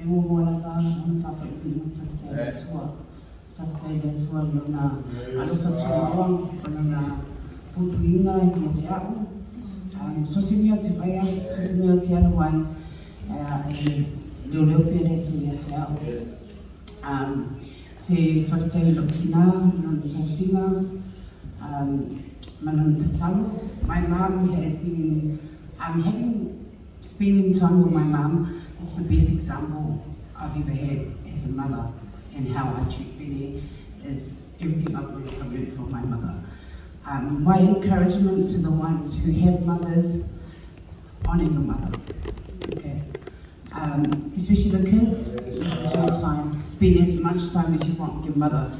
e mo mola ka on whaka upi mo whakatei tua. Whakatei le tua no na alofa tuawang ono na pupuinga i te au. Sosimia te waia, sosimia te aluai e leo pia le tu i te au. Te whakatei lo tina, no tausinga, Manon Tatalo. My mum has been spending time with my mum. It's the best example I've ever had as a mother, and how I treat Benny is everything I've learned from my mother. My encouragement to the ones who have mothers: honour your mother. Okay, especially the kids. This is your time. Spend as much time as you want with your mother.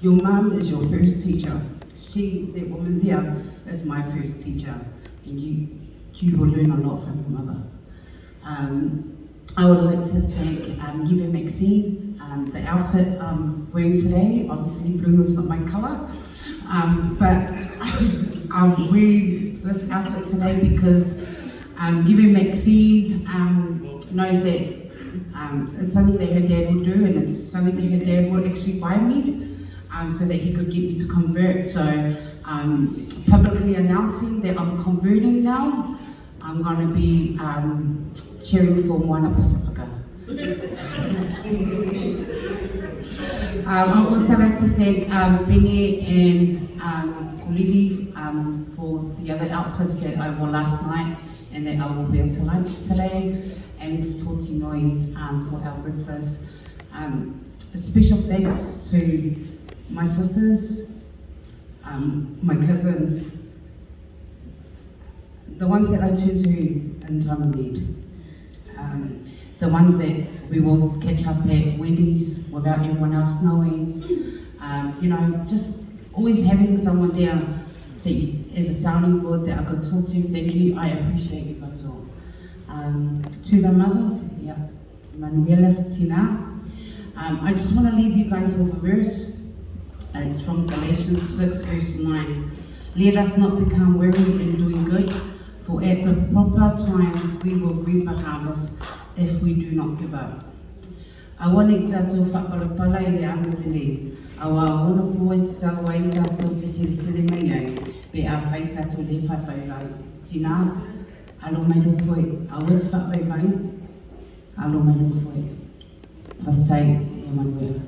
Your mum is your first teacher. That woman there is my first teacher, and you will learn a lot from your mother. I would like to thank Giver Maxine. The outfit I'm wearing today, obviously blue is not my colour, but I'm wearing this outfit today because Giver Maxine knows that it's something that her dad will do, and it's something that her dad will actually buy me. So that he could get me to convert. So publicly announcing that I'm converting now. I'm going to be cheering for Moana Pacifica. I would also like to thank Bene and Kulili for the other outfits that I wore last night and that I will wear to lunch today, and Toti Noi for our breakfast. A special thanks to my sisters, my cousins, the ones that I turn to in time of need, the ones that we will catch up at Wendy's without everyone else knowing, just always having someone there that is a sounding board that I could talk to. Thank you, I appreciate you guys all. To the mothers, Manuela Tina, I just want to leave you guys with a verse. It's from Galatians 6 verse 9. Let us not become weary in doing good, for at the proper time we will reap a harvest if we do not give up. I want to tato whakapala I le anurele. Awa wana pua te tato ai tato te siri mai ai. Pe a whai tato le whawhai vai. Tina, alo mai rupoi. Awa te whawhai vai. Alo mai rupoi. Fastai, Emmanuel.